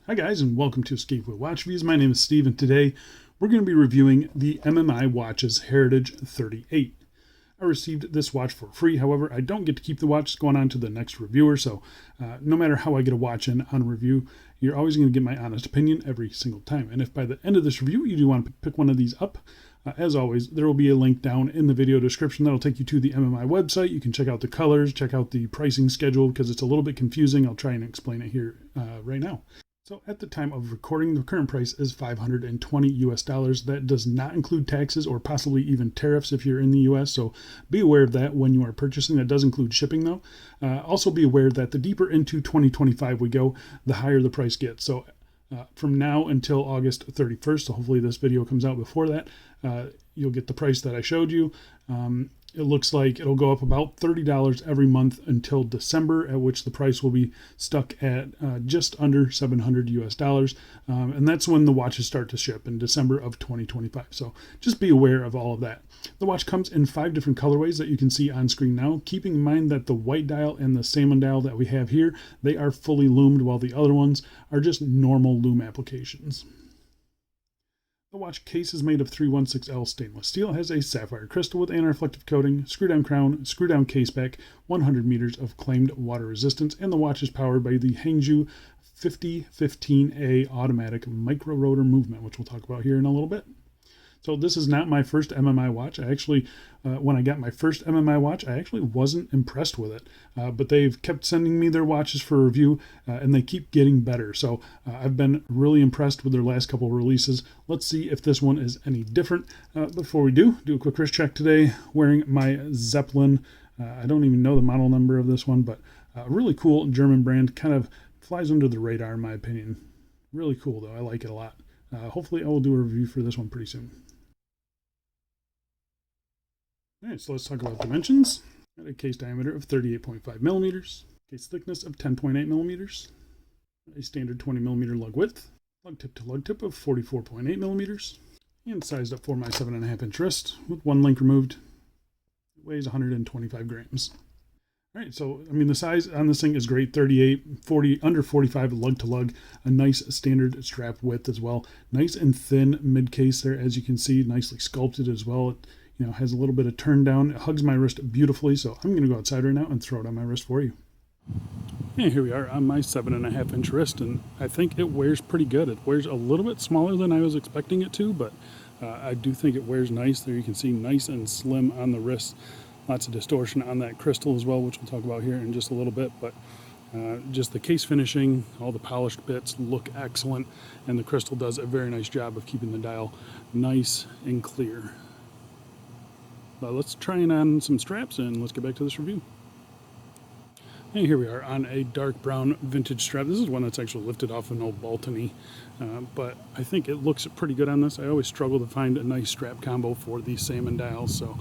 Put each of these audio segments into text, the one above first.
Hi guys, and welcome to Escape with Watch Reviews. My name is Steve, and today we're going to be reviewing the MMI Watches Heritage 38. I received this watch for free. However, I don't get to keep the watch. It's going on to the next reviewer, so no matter how I get a watch in on a review, you're always going to get my honest opinion every single time. And if by the end of this review you do want to pick one of these up, as always, there will be a link down in the video description that'll take you to the MMI website. You can check out the colors, check out the pricing schedule, because it's a little bit confusing. I'll try and explain it here right now. So at the time of recording, the current price is $520 US. That does not include taxes or possibly even tariffs if you're in the US. So be aware of that when you are purchasing. That does include shipping though. Also be aware that the deeper into 2025 we go, the higher the price gets. So from now until August 31st, so hopefully this video comes out before that, you'll get the price that I showed you. It looks like it'll go up about $30 every month until December, at which the price will be stuck at just under $700 US. And that's when the watches start to ship in December of 2025. So just be aware of all of that. The watch comes in 5 different colorways that you can see on screen now, keeping in mind that the white dial and the salmon dial that we have here, they are fully lumed, while the other ones are just normal lume applications. The watch case is made of 316L stainless steel, has a sapphire crystal with anti-reflective coating, screw-down crown, screw-down case back, 100 meters of claimed water resistance, and the watch is powered by the Hangzhou 5015A automatic microrotor movement, which we'll talk about here in a little bit. So this is not my first MMI watch. I actually, when I got my first MMI watch, I actually wasn't impressed with it. But they've kept sending me their watches for review, and they keep getting better. So I've been really impressed with their last couple of releases. Let's see if this one is any different. Before we do a quick wrist check today, wearing my Zeppelin. I don't even know the model number of this one, but really cool German brand. Kind of flies under the radar in my opinion. Really cool though. I like it a lot. Hopefully I will do a review for this one pretty soon. All right, so let's talk about dimensions. Got a case diameter of 38.5 millimeters, case thickness of 10.8 millimeters, a standard 20 millimeter lug width, lug tip to lug tip of 44.8 millimeters, and sized up for my 7.5 inch wrist with one link removed. It weighs 125 grams. All right, so I mean the size on this thing is great, 38, 40, under 45 lug to lug, a nice standard strap width as well. Nice and thin mid case there, as you can see, nicely sculpted as well. It has a little bit of turn down. It hugs my wrist beautifully, so I'm going to go outside right now and throw it on my wrist for you. And here we are on my 7.5 inch wrist, and I think it wears pretty good. It wears a little bit smaller than I was expecting it to, but I do think it wears nice. There you can see nice and slim on the wrist. Lots of distortion on that crystal as well, which we'll talk about here in just a little bit, but just the case finishing, all the polished bits look excellent, and the crystal does a very nice job of keeping the dial nice and clear. But let's try and on some straps and let's get back to this review. And here we are on a dark brown vintage strap. This is one that's actually lifted off an old Baltony, but I think it looks pretty good on this. I always struggle to find a nice strap combo for these salmon dials, so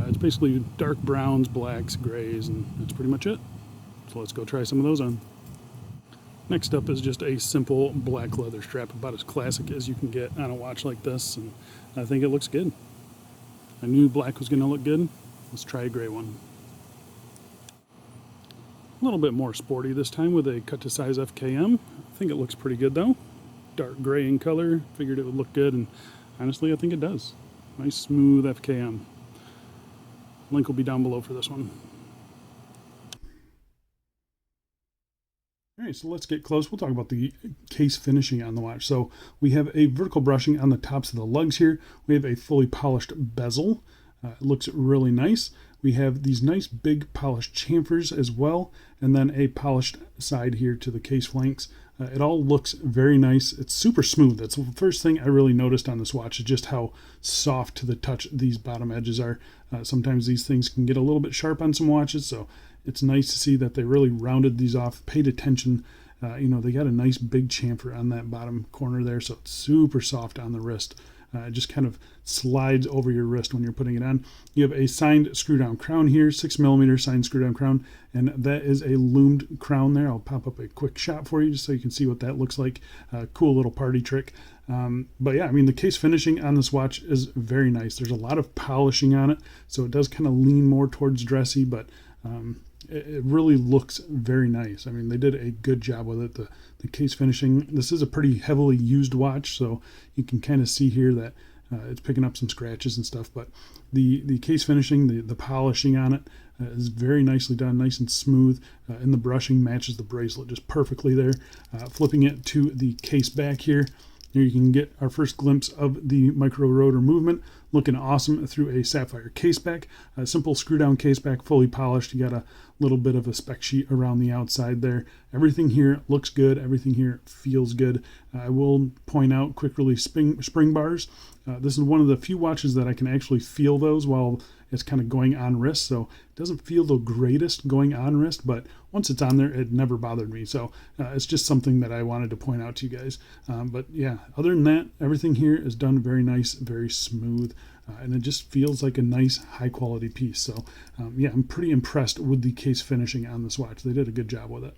it's basically dark browns, blacks, grays, and that's pretty much it. So let's go try some of those on. Next up is just a simple black leather strap, about as classic as you can get on a watch like this, and I think it looks good. I knew black was going to look good. Let's try a gray one. A little bit more sporty this time with a cut to size FKM. I think it looks pretty good though. Dark gray in color. Figured it would look good, and honestly I think it does. Nice smooth FKM. Link will be down below for this one. All right, so let's get close. We'll talk about the case finishing on the watch. So we have a vertical brushing on the tops of the lugs here. We have a fully polished bezel. It looks really nice. We have these nice big polished chamfers as well, and then a polished side here to the case flanks. It all looks very nice. It's super smooth. That's the first thing I really noticed on this watch, is just how soft to the touch these bottom edges are. Sometimes these things can get a little bit sharp on some watches, so it's nice to see that they really rounded these off, paid attention. They got a nice big chamfer on that bottom corner there, so it's super soft on the wrist. It just kind of slides over your wrist when you're putting it on. You have a signed screw-down crown here, 6 millimeter signed screw-down crown, and that is a lumed crown there. I'll pop up a quick shot for you just so you can see what that looks like. Cool little party trick. But yeah, I mean, the case finishing on this watch is very nice. There's a lot of polishing on it, so it does kind of lean more towards dressy, but it really looks very nice. I mean, they did a good job with it. The case finishing, this is a pretty heavily used watch, so you can kind of see here that it's picking up some scratches and stuff, but the case finishing, the polishing on it is very nicely done, nice and smooth, and the brushing matches the bracelet just perfectly there. Flipping it to the case back here, you can get our first glimpse of the microrotor movement, looking awesome through a sapphire case back. A simple screw down case back, fully polished. You got a little bit of a spec sheet around the outside there. Everything here looks good. Everything here feels good. I will point out quick release spring bars. This is one of the few watches that I can actually feel those while it's kind of going on wrist, so it doesn't feel the greatest going on wrist, but once it's on there, it never bothered me. So it's just something that I wanted to point out to you guys. But yeah, other than that, everything here is done very nice, very smooth, and it just feels like a nice, high-quality piece. So yeah, I'm pretty impressed with the case finishing on this watch. They did a good job with it.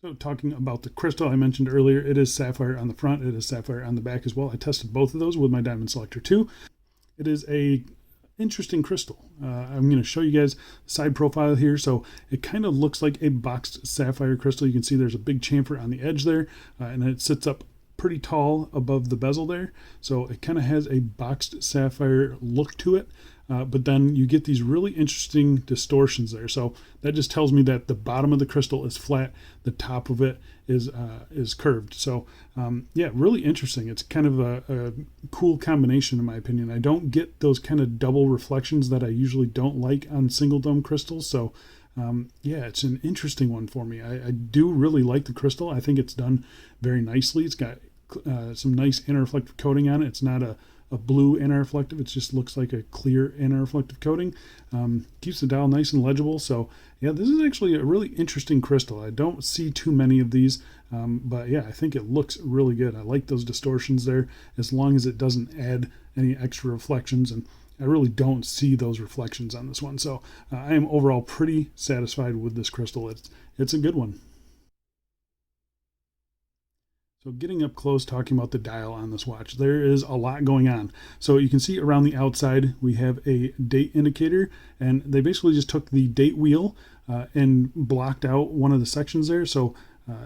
So talking about the crystal I mentioned earlier, it is sapphire on the front, it is sapphire on the back as well. I tested both of those with my Diamond Selector 2. It is a interesting crystal. I'm going to show you guys the side profile here. So it kind of looks like a boxed sapphire crystal. You can see there's a big chamfer on the edge there, and it sits up pretty tall above the bezel there. So it kind of has a boxed sapphire look to it. But then you get these really interesting distortions there. So that just tells me that the bottom of the crystal is flat, the top of it is curved. So yeah, really interesting. It's kind of a cool combination in my opinion. I don't get those kind of double reflections that I usually don't like on single dome crystals. So yeah, it's an interesting one for me. I do really like the crystal. I think it's done very nicely. It's got some nice anti-reflective coating on it. It's not a blue anti-reflective. It just looks like a clear anti-reflective coating. Keeps the dial nice and legible. So yeah, this is actually a really interesting crystal. I don't see too many of these, but yeah, I think it looks really good. I like those distortions there, as long as it doesn't add any extra reflections, and I really don't see those reflections on this one. So I am overall pretty satisfied with this crystal. It's a good one. So getting up close, talking about the dial on this watch, there is a lot going on. So you can see around the outside, we have a date indicator, and they basically just took the date wheel and blocked out one of the sections there. So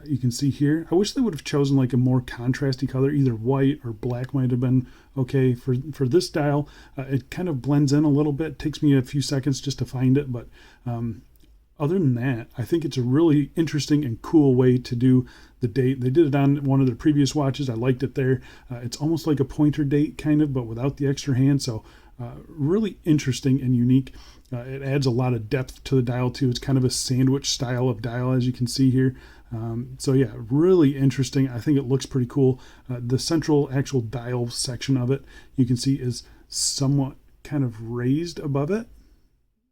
you can see here, I wish they would have chosen like a more contrasty color, either white or black might have been okay for this dial. It kind of blends in a little bit. It takes me a few seconds just to find it, but other than that, I think it's a really interesting and cool way to do the date. They did it on one of their previous watches. I liked it there. It's almost like a pointer date kind of, but without the extra hand. So really interesting and unique. It adds a lot of depth to the dial too. It's kind of a sandwich style of dial, as you can see here. So yeah, really interesting. I think it looks pretty cool. The central actual dial section of it, you can see is somewhat kind of raised above it,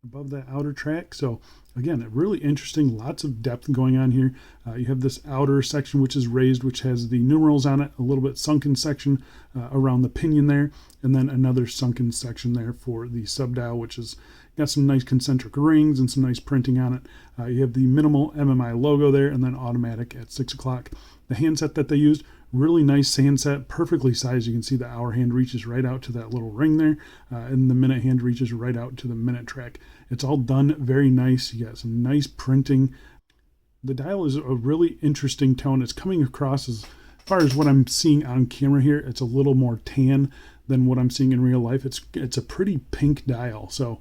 above that outer track. So again, really interesting, lots of depth going on here. You have this outer section which is raised, which has the numerals on it, a little bit sunken section around the pinion there, and then another sunken section there for the subdial, which has got some nice concentric rings and some nice printing on it. You have the minimal MMI logo there, and then automatic at 6 o'clock. The handset that they used, really nice handset, perfectly sized. You can see the hour hand reaches right out to that little ring there, and the minute hand reaches right out to the minute track. It's all done very nice. You got some nice printing. The dial is a really interesting tone. It's coming across, as far as what I'm seeing on camera here, it's a little more tan than what I'm seeing in real life. It's a pretty pink dial. So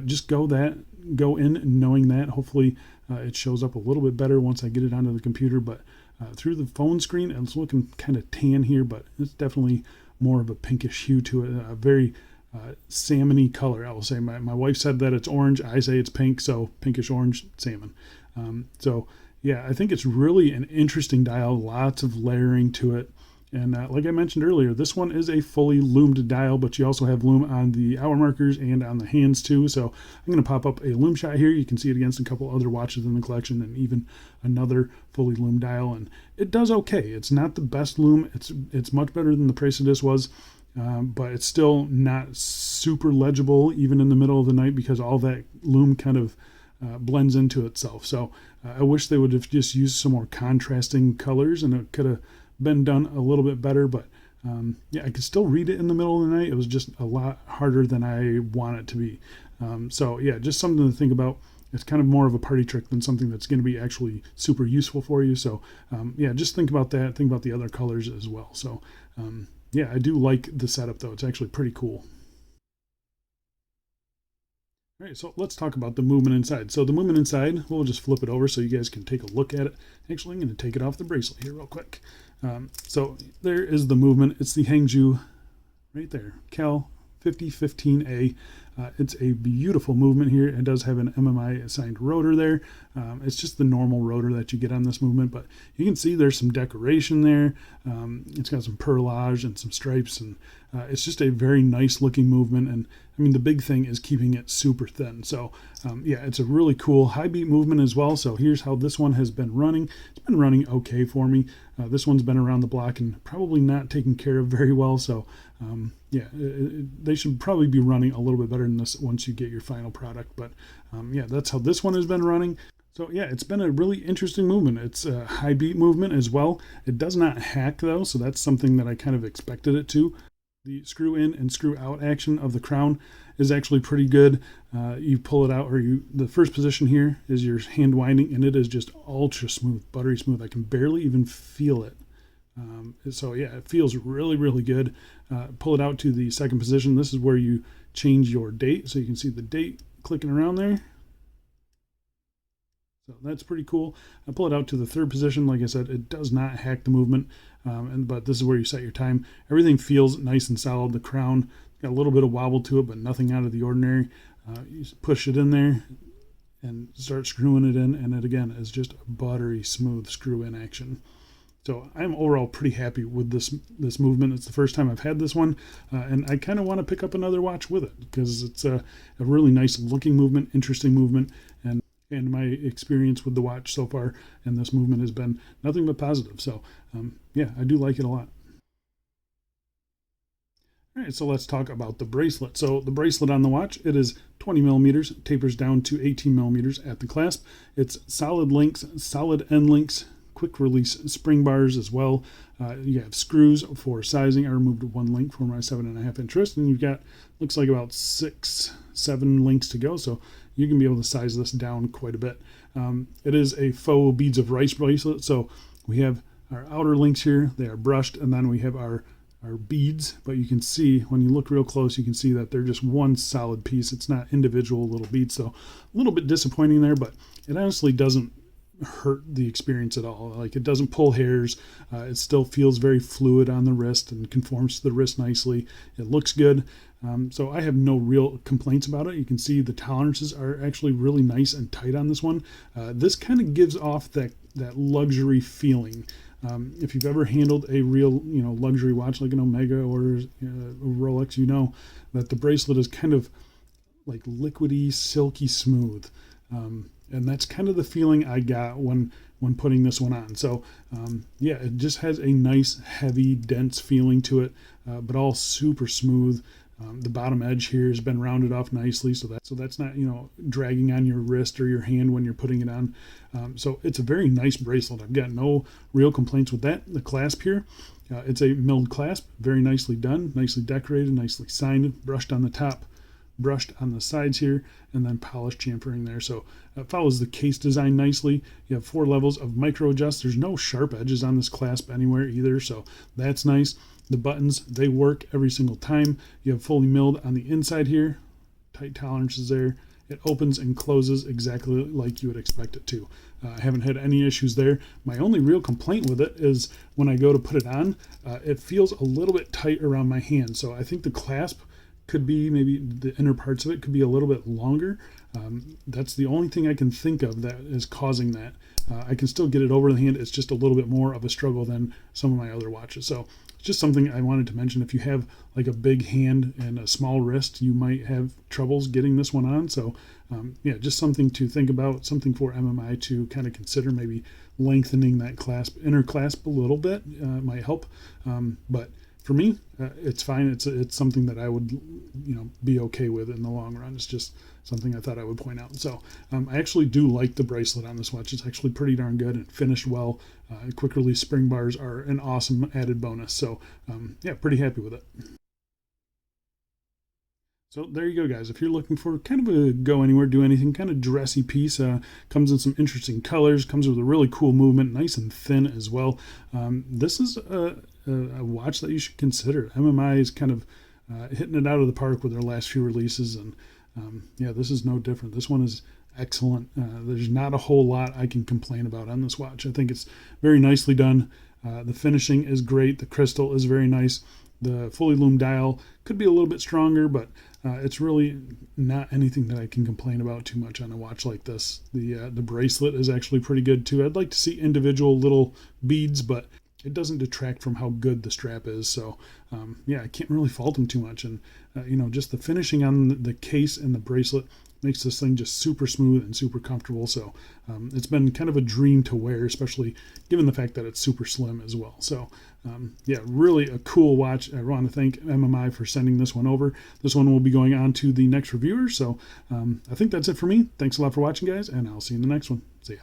just go in knowing that. Hopefully it shows up a little bit better once I get it onto the computer, but through the phone screen, it's looking kind of tan here, but it's definitely more of a pinkish hue to it, a very salmon-y color, I will say. My wife said that it's orange. I say it's pink, so pinkish orange salmon. So yeah, I think it's really an interesting dial, lots of layering to it. And like I mentioned earlier, this one is a fully lumed dial, but you also have lume on the hour markers and on the hands too. So I'm going to pop up a lume shot here. You can see it against a couple other watches in the collection, and even another fully lumed dial. And it does okay. It's not the best lume. It's much better than the Bracelet was, but it's still not super legible even in the middle of the night, because all that lume kind of blends into itself. So I wish they would have just used some more contrasting colors, and it could have been done a little bit better. But yeah, I could still read it in the middle of the night. It was just a lot harder than I want it to be. So yeah, just something to think about. It's kind of more of a party trick than something that's going to be actually super useful for you. So yeah, just think about that. Think about the other colors as well. So yeah, I do like the setup though. It's actually pretty cool. All right, so let's talk about the movement inside. So the movement inside, we'll just flip it over so you guys can take a look at it. Actually, I'm going to take it off the bracelet here real quick. So there is the movement. It's the Hangzhou right there, Cal 5015A. It's a beautiful movement here. It does have an MMI assigned rotor there. It's just the normal rotor that you get on this movement, but you can see there's some decoration there. It's got some perlage and some stripes, and it's just a very nice looking movement. And I mean, the big thing is keeping it super thin. So yeah, it's a really cool high beat movement as well. So here's how this one has been running. It's been running okay for me. This one's been around the block and probably not taken care of very well. So yeah, they should probably be running a little bit better than this once you get your final product. But yeah, that's how this one has been running. So yeah, it's been a really interesting movement. It's a high beat movement as well. It does not hack though, so that's something that I kind of expected it to. The screw in and screw out action of the crown is actually pretty good. You pull it out, or the first position here is your hand winding, and it is just ultra smooth, buttery smooth. I can barely even feel it. So yeah, it feels really, really good. Pull it out to the second position. This is where you change your date. So you can see the date clicking around there. So that's pretty cool. I pull it out to the third position. Like I said, it does not hack the movement, but this is where you set your time. Everything feels nice and solid. The crown got a little bit of wobble to it, but nothing out of the ordinary. You just push it in there and start screwing it in, and it again is just a buttery smooth screw in action. So I'm overall pretty happy with this movement. It's the first time I've had this one, and I kind of want to pick up another watch with it because it's a really nice looking movement, interesting movement, and my experience with the watch so far and this movement has been nothing but positive. So yeah, I do like it a lot. All right, so let's talk about the bracelet. So the bracelet on the watch, it is 20 millimeters, tapers down to 18 millimeters at the clasp. It's solid links, solid end links, quick release spring bars as well. You have screws for sizing. I removed one link for my 7.5 inch wrist, and you've got, looks like about 6-7 links to go. So you can be able to size this down quite a bit. It is a faux beads of rice bracelet. So we have our outer links here. They are brushed, and then we have our beads, but you can see when you look real close, you can see that they're just one solid piece. It's not individual little beads. So a little bit disappointing there, but it honestly doesn't hurt the experience at all. Like, it doesn't pull hairs. It still feels very fluid on the wrist and conforms to the wrist nicely. It looks good. So I have no real complaints about it. You can see the tolerances are actually really nice and tight on this one. This kind of gives off that luxury feeling. If you've ever handled a real, luxury watch like an Omega or a Rolex, you know that the bracelet is kind of like liquidy, silky smooth. And that's kind of the feeling I got when putting this one on. So yeah, it just has a nice, heavy, dense feeling to it, but all super smooth. The bottom edge here has been rounded off nicely, so that's not dragging on your wrist or your hand when you're putting it on. So it's a very nice bracelet. I've got no real complaints with that. The clasp here, it's a milled clasp, very nicely done, nicely decorated, nicely signed, brushed on the top, brushed on the sides here, and then polished chamfering there. So it follows the case design nicely. You have 4 levels of micro adjust. There's no sharp edges on this clasp anywhere either, so that's nice. The buttons, they work every single time. You have fully milled on the inside here, tight tolerances there. It opens and closes exactly like you would expect it to. I haven't had any issues there. My only real complaint with it is when I go to put it on, it feels a little bit tight around my hand. So I think the clasp could be, maybe the inner parts of it could be a little bit longer. That's the only thing I can think of that is causing that. I can still get it over the hand. It's just a little bit more of a struggle than some of my other watches. So it's just something I wanted to mention. If you have like a big hand and a small wrist, you might have troubles getting this one on. So yeah, just something to think about, something for MMI to kind of consider, maybe lengthening that clasp, inner clasp a little bit might help. But for me, it's fine. It's something that I would, be okay with in the long run. It's just something I thought I would point out. So I actually do like the bracelet on this watch. It's actually pretty darn good and finished well. Quick release spring bars are an awesome added bonus. So yeah, pretty happy with it. So there you go, guys. If you're looking for kind of a go anywhere, do anything kind of dressy piece, comes in some interesting colors, comes with a really cool movement, nice and thin as well. This is a watch that you should consider. MMI is kind of hitting it out of the park with their last few releases, and yeah, this is no different. This one is excellent. There's not a whole lot I can complain about on this watch. I think it's very nicely done. The finishing is great. The crystal is very nice. The fully lumed dial could be a little bit stronger, but it's really not anything that I can complain about too much on a watch like this. The bracelet is actually pretty good too. I'd like to see individual little beads, but it doesn't detract from how good the strap is. So yeah, I can't really fault them too much. And just the finishing on the case and the bracelet makes this thing just super smooth and super comfortable. So it's been kind of a dream to wear, especially given the fact that it's super slim as well. So yeah, really a cool watch. I want to thank MMI for sending this one over. This one will be going on to the next reviewer. So I think that's it for me. Thanks a lot for watching, guys, and I'll see you in the next one. See ya.